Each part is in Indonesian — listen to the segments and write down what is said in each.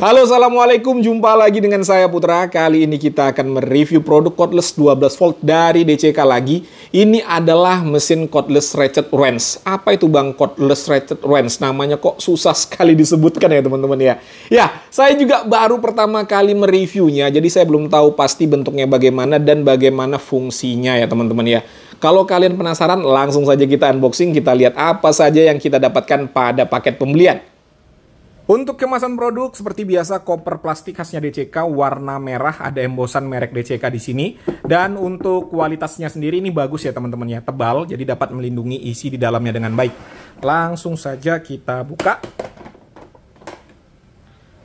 Halo, assalamualaikum. Jumpa lagi dengan saya Putra. Kali ini kita akan mereview produk cordless 12 volt dari DCK lagi. Ini adalah mesin cordless ratchet wrench. Apa itu bang cordless ratchet wrench? Namanya kok susah sekali disebutkan ya teman-teman ya. Ya, saya juga baru pertama kali mereviewnya. Jadi saya belum tahu pasti bentuknya bagaimana dan bagaimana fungsinya ya teman-teman ya. Kalau kalian penasaran, langsung saja kita unboxing. Kita lihat apa saja yang kita dapatkan pada paket pembelian. Untuk kemasan produk seperti biasa koper plastik khasnya DCK warna merah, ada embosan merek DCK di sini. Dan untuk kualitasnya sendiri ini bagus ya teman-teman ya, tebal jadi dapat melindungi isi di dalamnya dengan baik. Langsung saja kita buka.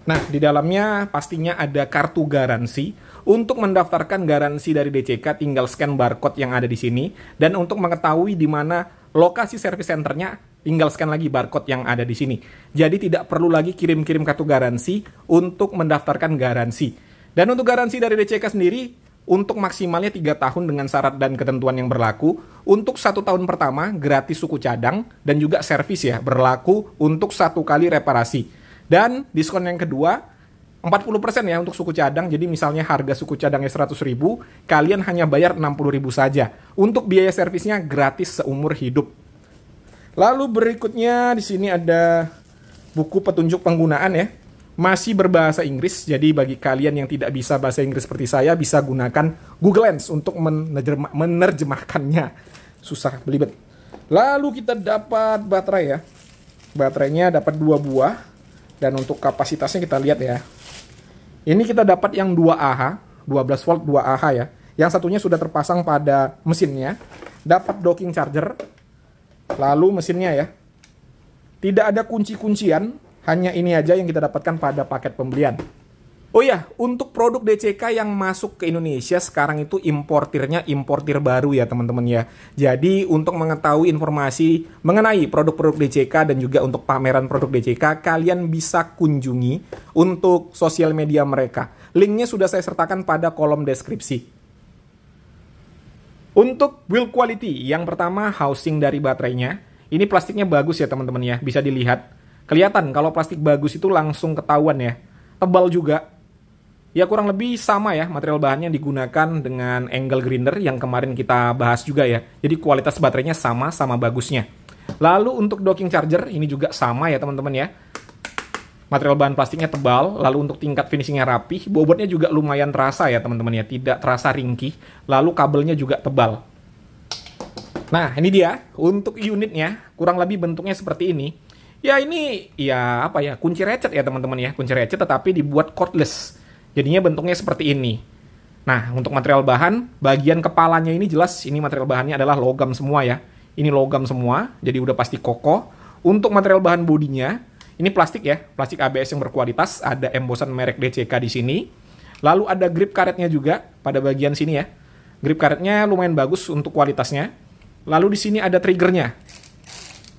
Nah, di dalamnya pastinya ada kartu garansi. Untuk mendaftarkan garansi dari DCK tinggal scan barcode yang ada di sini, dan untuk mengetahui di mana lokasi service centernya tinggal scan lagi barcode yang ada di sini. Jadi tidak perlu lagi kirim-kirim kartu garansi untuk mendaftarkan garansi. Dan untuk garansi dari DCK sendiri, untuk maksimalnya 3 tahun dengan syarat dan ketentuan yang berlaku. Untuk 1 tahun pertama, gratis suku cadang, dan juga servis ya, berlaku untuk 1 kali reparasi. Dan diskon yang kedua, 40% ya untuk suku cadang. Jadi misalnya harga suku cadangnya 100.000, kalian hanya bayar 60.000 saja. Untuk biaya servisnya gratis seumur hidup. Lalu berikutnya di sini ada buku petunjuk penggunaan ya. Masih berbahasa Inggris, jadi bagi kalian yang tidak bisa bahasa Inggris seperti saya, bisa gunakan Google Lens untuk menerjemahkannya. Susah, belibet. Lalu kita dapat baterai ya. Baterainya dapat 2 buah. Dan untuk kapasitasnya kita lihat ya. Ini kita dapat yang 2Ah, 12 volt 2Ah ya. Yang satunya sudah terpasang pada mesinnya. Dapat docking charger. Lalu mesinnya ya. Tidak ada kunci-kuncian, hanya ini aja yang kita dapatkan pada paket pembelian. Oh ya, untuk produk DCK yang masuk ke Indonesia sekarang itu importirnya importir baru ya teman-teman ya. Jadi untuk mengetahui informasi mengenai produk-produk DCK dan juga untuk pameran produk DCK, kalian bisa kunjungi untuk sosial media mereka. Linknya sudah saya sertakan pada kolom deskripsi. Untuk build quality, yang pertama housing dari baterainya. Ini plastiknya bagus ya teman-teman ya, bisa dilihat. Kelihatan kalau plastik bagus itu langsung ketahuan ya. Tebal juga. Ya kurang lebih sama ya material bahannya digunakan dengan angle grinder yang kemarin kita bahas juga ya. Jadi kualitas baterainya sama bagusnya. Lalu untuk docking charger ini juga sama ya teman-teman ya. Material bahan plastiknya tebal, lalu untuk tingkat finishingnya rapih, bobotnya juga lumayan terasa ya teman-teman ya, tidak terasa ringkih, lalu kabelnya juga tebal. Nah ini dia, untuk unitnya kurang lebih bentuknya seperti ini. Ya ini ya apa ya, kunci ratchet ya teman-teman ya, kunci ratchet tetapi dibuat cordless. Jadinya bentuknya seperti ini. Nah untuk material bahan, bagian kepalanya ini jelas ini material bahannya adalah logam semua ya. Ini logam semua, jadi udah pasti kokoh. Untuk material bahan bodinya, ini plastik ya, plastik ABS yang berkualitas, ada embosan merek DCK di sini. Lalu ada grip karetnya juga pada bagian sini ya. Grip karetnya lumayan bagus untuk kualitasnya. Lalu di sini ada triggernya.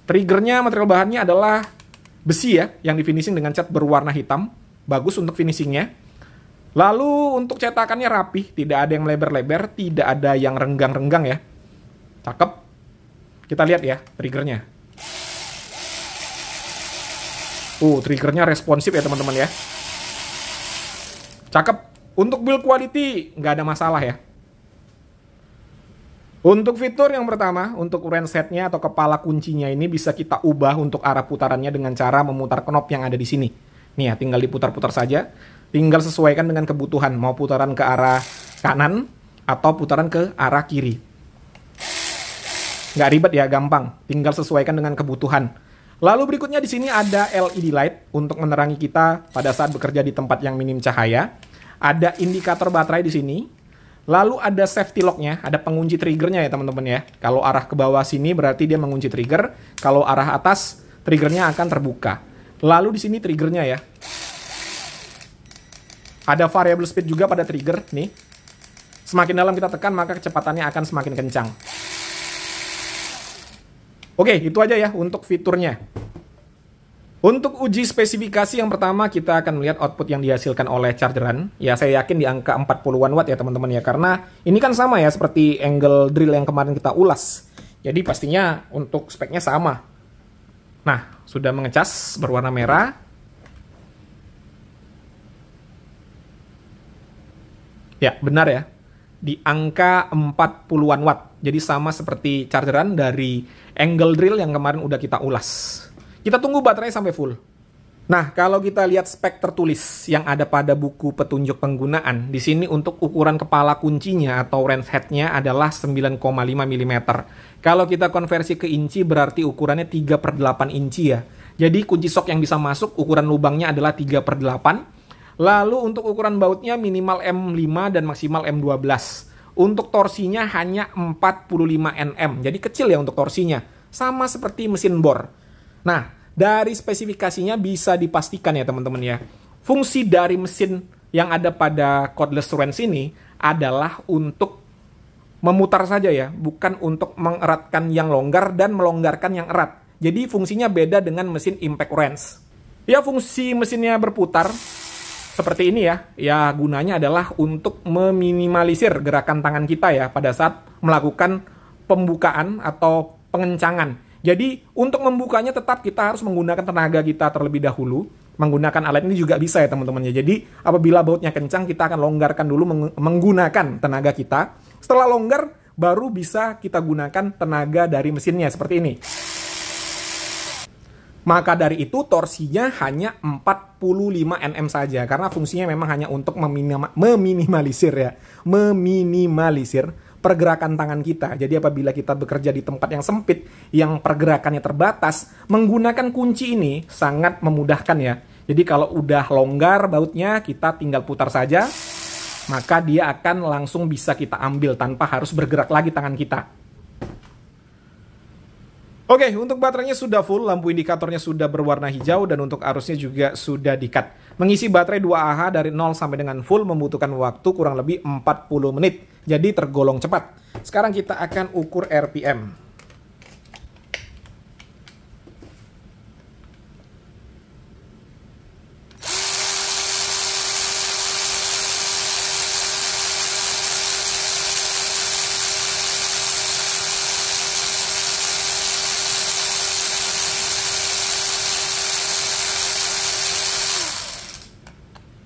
Triggernya material bahannya adalah besi ya, yang di finishing dengan cat berwarna hitam. Bagus untuk finishingnya. Lalu untuk cetakannya rapih, tidak ada yang lebar-lebar, tidak ada yang renggang-renggang ya. Cakep. Kita lihat ya triggernya. Triggernya responsif ya teman-teman ya. Cakep. Untuk build quality nggak ada masalah ya. Untuk fitur yang pertama, untuk wrench headnya atau kepala kuncinya ini bisa kita ubah untuk arah putarannya dengan cara memutar knob yang ada di sini. Nih ya, tinggal diputar-putar saja. Tinggal sesuaikan dengan kebutuhan, mau putaran ke arah kanan atau putaran ke arah kiri. Nggak ribet ya, gampang. Tinggal sesuaikan dengan kebutuhan. Lalu berikutnya di sini ada LED light untuk menerangi kita pada saat bekerja di tempat yang minim cahaya. Ada indikator baterai di sini. Lalu ada safety locknya, ada pengunci triggernya ya teman-teman ya. Kalau arah ke bawah sini berarti dia mengunci trigger. Kalau arah atas, triggernya akan terbuka. Lalu di sini triggernya ya. Ada variable speed juga pada trigger nih. Semakin dalam kita tekan maka kecepatannya akan semakin kencang. Oke, itu aja ya untuk fiturnya. Untuk uji spesifikasi yang pertama kita akan melihat output yang dihasilkan oleh chargeran. Ya saya yakin di angka 40-an watt ya teman-teman ya. Karena ini kan sama ya seperti angle drill yang kemarin kita ulas. Jadi pastinya untuk speknya sama. Nah, sudah mengecas berwarna merah. Ya, benar ya. Di angka 40-an watt. Jadi sama seperti chargeran dari angle drill yang kemarin udah kita ulas. Kita tunggu baterai sampai full. Nah, kalau kita lihat spek tertulis yang ada pada buku petunjuk penggunaan, di sini untuk ukuran kepala kuncinya atau wrench head-nya adalah 9,5 mm. Kalau kita konversi ke inci berarti ukurannya 3/8 inci ya. Jadi kunci sok yang bisa masuk ukuran lubangnya adalah 3/8. Lalu untuk ukuran bautnya minimal M5 dan maksimal M12. Untuk torsinya hanya 45 Nm. Jadi kecil ya untuk torsinya. Sama seperti mesin bor. Nah, dari spesifikasinya bisa dipastikan ya teman-teman ya. Fungsi dari mesin yang ada pada cordless wrench ini adalah untuk memutar saja ya, bukan untuk mengeratkan yang longgar dan melonggarkan yang erat. Jadi fungsinya beda dengan mesin impact wrench. Ya, fungsi mesinnya berputar seperti ini ya. Ya, gunanya adalah untuk meminimalisir gerakan tangan kita ya pada saat melakukan pembukaan atau pengencangan. Jadi, untuk membukanya tetap kita harus menggunakan tenaga kita terlebih dahulu. Menggunakan alat ini juga bisa ya teman-teman ya. Jadi, apabila bautnya kencang, kita akan longgarkan dulu menggunakan tenaga kita. Setelah longgar, baru bisa kita gunakan tenaga dari mesinnya seperti ini. Maka dari itu, torsinya hanya 45 Nm saja. Karena fungsinya memang hanya untuk meminimalisir pergerakan tangan kita. Jadi apabila kita bekerja di tempat yang sempit, yang pergerakannya terbatas, menggunakan kunci ini sangat memudahkan ya. Jadi kalau udah longgar bautnya, kita tinggal putar saja, maka dia akan langsung bisa kita ambil tanpa harus bergerak lagi tangan kita. Oke, untuk baterainya sudah full, lampu indikatornya sudah berwarna hijau, dan untuk arusnya juga sudah di-cut. Mengisi baterai 2Ah dari 0 sampai dengan full membutuhkan waktu kurang lebih 40 menit. Jadi tergolong cepat. Sekarang kita akan ukur RPM.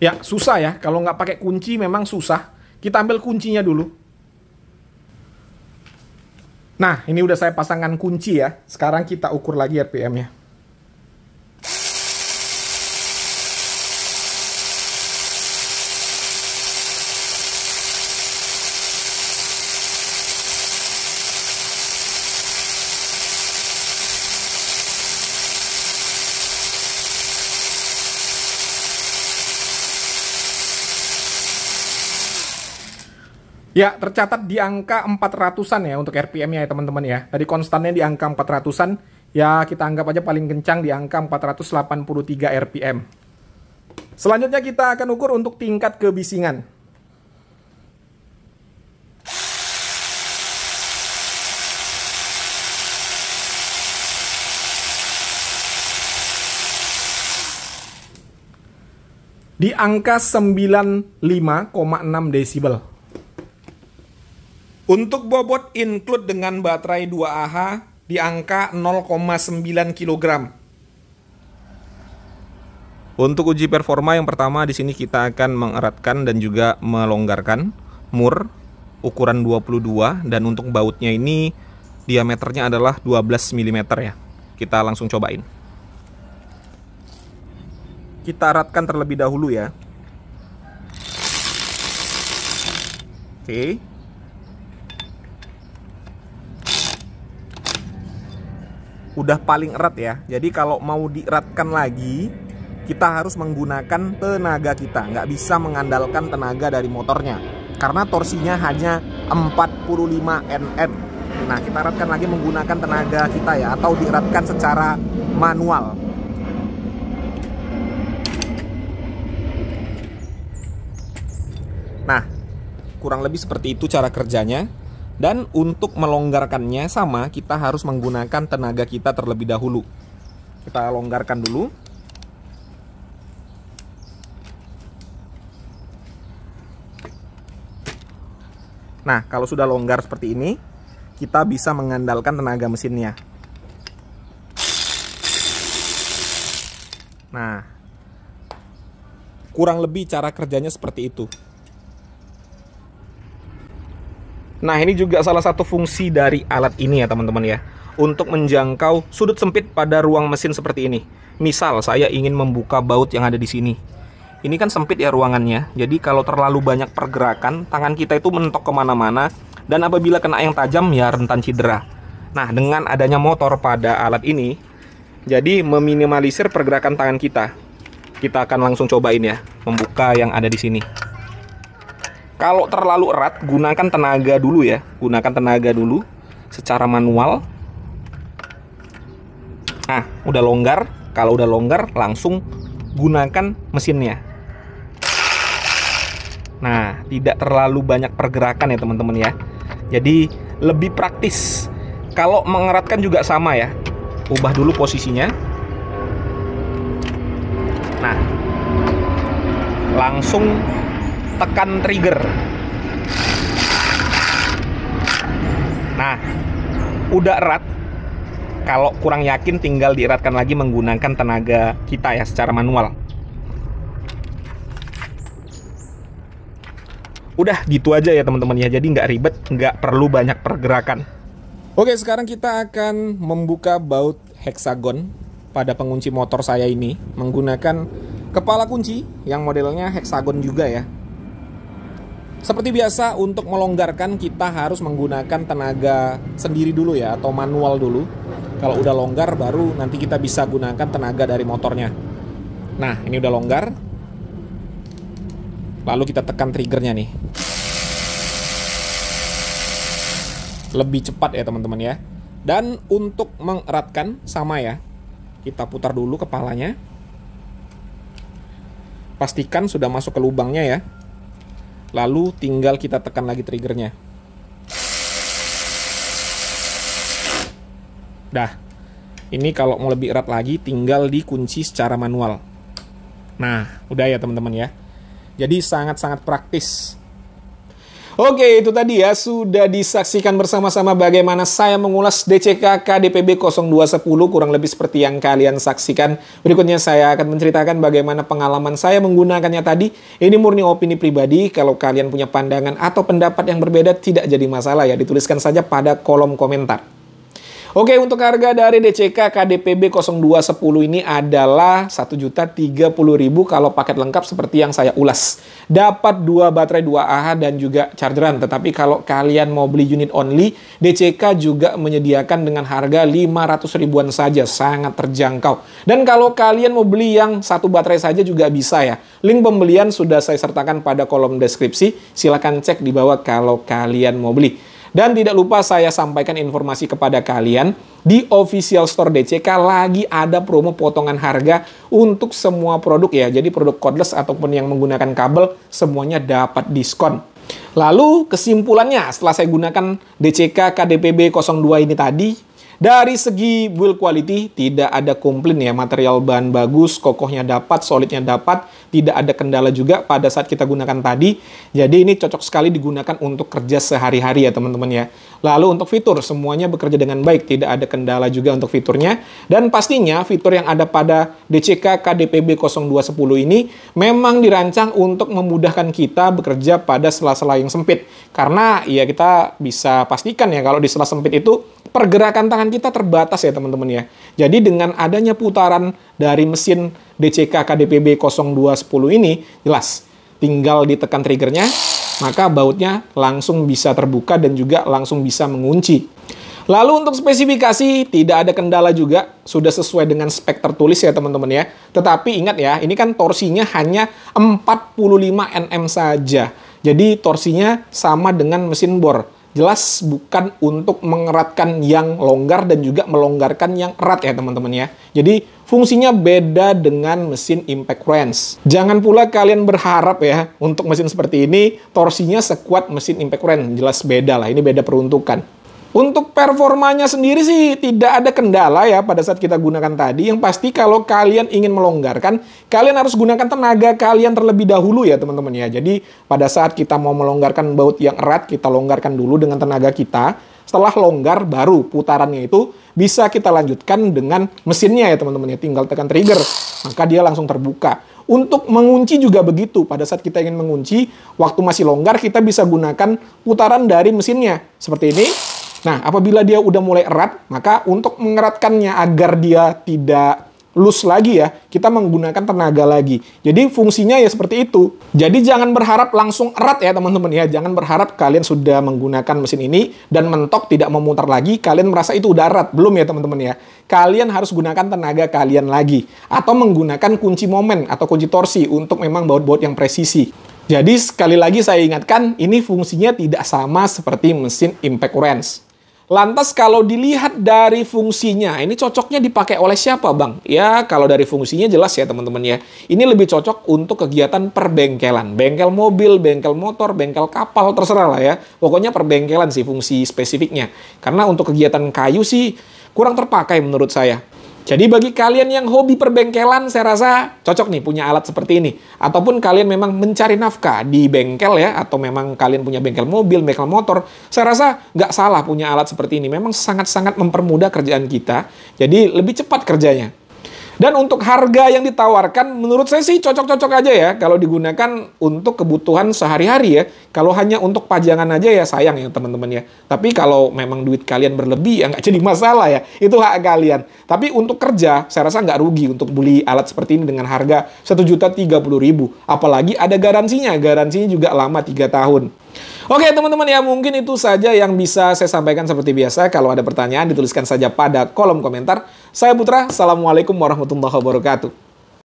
Ya, susah ya. Kalau nggak pakai kunci memang susah. Kita ambil kuncinya dulu. Nah, ini udah saya pasangkan kunci ya. Sekarang kita ukur lagi RPM-nya. Ya, tercatat di angka 400-an ya untuk RPM-nya ya teman-teman ya. Tadi konstannya di angka 400-an, ya kita anggap aja paling kencang di angka 483 RPM. Selanjutnya kita akan ukur untuk tingkat kebisingan. Di angka 95,6 desibel. Untuk bobot include dengan baterai 2Ah di angka 0,9 kg. Untuk uji performa yang pertama di sini kita akan mengeratkan dan juga melonggarkan mur ukuran 22, dan untuk bautnya ini diameternya adalah 12 mm ya. Kita langsung cobain. Kita eratkan terlebih dahulu ya. Oke. Udah paling erat ya. Jadi kalau mau dieratkan lagi, kita harus menggunakan tenaga kita. Nggak bisa mengandalkan tenaga dari motornya. Karena torsinya hanya 45 Nm. Nah, kita eratkan lagi menggunakan tenaga kita ya. Atau dieratkan secara manual. Nah, kurang lebih seperti itu cara kerjanya. Dan untuk melonggarkannya sama, kita harus menggunakan tenaga kita terlebih dahulu. Kita longgarkan dulu. Nah, kalau sudah longgar seperti ini, kita bisa mengandalkan tenaga mesinnya. Nah, kurang lebih cara kerjanya seperti itu. Nah, ini juga salah satu fungsi dari alat ini ya teman-teman ya, untuk menjangkau sudut sempit pada ruang mesin seperti ini. Misal saya ingin membuka baut yang ada di sini. Ini kan sempit ya ruangannya, jadi kalau terlalu banyak pergerakan, tangan kita itu mentok kemana-mana, dan apabila kena yang tajam ya rentan cedera. Nah, dengan adanya motor pada alat ini, jadi meminimalisir pergerakan tangan kita. Kita akan langsung cobain ya, membuka yang ada di sini. Kalau terlalu erat, gunakan tenaga dulu ya. Gunakan tenaga dulu secara manual. Nah, udah longgar. Kalau udah longgar, langsung gunakan mesinnya. Nah, tidak terlalu banyak pergerakan ya teman-teman ya. Jadi, lebih praktis. Kalau mengeratkan juga sama ya. Ubah dulu posisinya. Nah, langsung tekan trigger. Nah, udah erat. Kalau kurang yakin tinggal dieratkan lagi menggunakan tenaga kita ya secara manual. Udah gitu aja ya teman-teman ya. Jadi nggak ribet, nggak perlu banyak pergerakan. Oke, sekarang kita akan membuka baut heksagon pada pengunci motor saya ini menggunakan kepala kunci yang modelnya heksagon juga ya. Seperti biasa, untuk melonggarkan kita harus menggunakan tenaga sendiri dulu ya, atau manual dulu. Kalau udah longgar, baru nanti kita bisa gunakan tenaga dari motornya. Nah, ini udah longgar. Lalu kita tekan triggernya nih. Lebih cepat ya teman-teman ya. Dan untuk mengeratkan, sama ya. Kita putar dulu kepalanya. Pastikan sudah masuk ke lubangnya ya. Lalu tinggal kita tekan lagi triggernya. Dah. Ini kalau mau lebih erat lagi tinggal dikunci secara manual. Nah, udah ya teman-teman ya. Jadi sangat-sangat praktis. Oke, itu tadi ya, sudah disaksikan bersama-sama bagaimana saya mengulas DCK KDPB 0210, kurang lebih seperti yang kalian saksikan. Berikutnya saya akan menceritakan bagaimana pengalaman saya menggunakannya tadi. Ini murni opini pribadi, kalau kalian punya pandangan atau pendapat yang berbeda tidak jadi masalah ya, dituliskan saja pada kolom komentar. Oke, untuk harga dari DCK KDPB 0210 ini adalah Rp1.030.000 kalau paket lengkap seperti yang saya ulas. Dapat 2 baterai 2Ah dan juga chargeran. Tetapi kalau kalian mau beli unit only, DCK juga menyediakan dengan harga 500 ribuan saja, sangat terjangkau. Dan kalau kalian mau beli yang 1 baterai saja juga bisa ya. Link pembelian sudah saya sertakan pada kolom deskripsi. Silahkan cek di bawah kalau kalian mau beli. Dan tidak lupa saya sampaikan informasi kepada kalian, di official store DCK lagi ada promo potongan harga untuk semua produk ya. Jadi produk cordless ataupun yang menggunakan kabel semuanya dapat diskon. Lalu kesimpulannya setelah saya gunakan DCK KDPB 02 ini tadi, dari segi build quality tidak ada komplain ya, material bahan bagus, kokohnya dapat, solidnya dapat, tidak ada kendala juga pada saat kita gunakan tadi. Jadi ini cocok sekali digunakan untuk kerja sehari-hari ya teman-teman ya. Lalu untuk fitur semuanya bekerja dengan baik, tidak ada kendala juga untuk fiturnya. Dan pastinya fitur yang ada pada DCK KDPB 0210 ini memang dirancang untuk memudahkan kita bekerja pada sela-sela yang sempit. Karena ya kita bisa pastikan ya kalau di sela sempit itu pergerakan tangan kita terbatas ya teman-teman ya. Jadi dengan adanya putaran dari mesin DCK KDPB 0210 ini, jelas tinggal ditekan triggernya, maka bautnya langsung bisa terbuka dan juga langsung bisa mengunci. Lalu untuk spesifikasi tidak ada kendala juga, sudah sesuai dengan spek tertulis ya teman-teman ya. Tetapi ingat ya, ini kan torsinya hanya 45 Nm saja. Jadi torsinya sama dengan mesin bor. Jelas bukan untuk mengeratkan yang longgar dan juga melonggarkan yang erat ya teman-teman ya. Jadi fungsinya beda dengan mesin impact wrench. Jangan pula kalian berharap ya untuk mesin seperti ini torsinya sekuat mesin impact wrench. Jelas beda lah, ini beda peruntukan. Untuk performanya sendiri sih tidak ada kendala ya pada saat kita gunakan tadi. Yang pasti kalau kalian ingin melonggarkan, kalian harus gunakan tenaga kalian terlebih dahulu ya teman-teman ya. Jadi pada saat kita mau melonggarkan baut yang erat, kita longgarkan dulu dengan tenaga kita. Setelah longgar, baru putarannya itu bisa kita lanjutkan dengan mesinnya ya teman-teman ya. Tinggal tekan trigger. maka dia langsung terbuka. Untuk mengunci juga begitu. Pada saat kita ingin mengunci, waktu masih longgar, kita bisa gunakan putaran dari mesinnya. Seperti ini. Nah, apabila dia udah mulai erat, maka untuk mengeratkannya agar dia tidak loose lagi ya, kita menggunakan tenaga lagi. Jadi fungsinya ya seperti itu. Jadi jangan berharap langsung erat ya teman-teman ya. Jangan berharap kalian sudah menggunakan mesin ini dan mentok tidak memutar lagi, kalian merasa itu udah erat. Belum ya teman-teman ya. Kalian harus gunakan tenaga kalian lagi. Atau menggunakan kunci momen atau kunci torsi untuk memang baut-baut yang presisi. Jadi sekali lagi saya ingatkan, ini fungsinya tidak sama seperti mesin impact wrench. Lantas kalau dilihat dari fungsinya, ini cocoknya dipakai oleh siapa Bang? Ya kalau dari fungsinya jelas ya teman-teman ya. Ini lebih cocok untuk kegiatan perbengkelan. Bengkel mobil, bengkel motor, bengkel kapal, terserah lah ya. Pokoknya perbengkelan sih fungsi spesifiknya. Karena untuk kegiatan kayu sih kurang terpakai menurut saya. Jadi bagi kalian yang hobi perbengkelan, saya rasa cocok nih punya alat seperti ini. Ataupun kalian memang mencari nafkah di bengkel ya, atau memang kalian punya bengkel mobil, bengkel motor, saya rasa nggak salah punya alat seperti ini. Memang sangat-sangat mempermudah kerjaan kita, jadi lebih cepat kerjanya. Dan untuk harga yang ditawarkan, menurut saya sih cocok-cocok aja ya kalau digunakan untuk kebutuhan sehari-hari ya. Kalau hanya untuk pajangan aja ya sayang ya teman-teman ya. Tapi kalau memang duit kalian berlebih ya nggak jadi masalah ya. Itu hak kalian. Tapi untuk kerja, saya rasa nggak rugi untuk beli alat seperti ini dengan harga Rp1.030.000. Apalagi ada garansinya. Garansinya juga lama 3 tahun. Oke teman-teman ya, mungkin itu saja yang bisa saya sampaikan seperti biasa. Kalau ada pertanyaan dituliskan saja pada kolom komentar. Saya Putra, Assalamualaikum warahmatullahi wabarakatuh.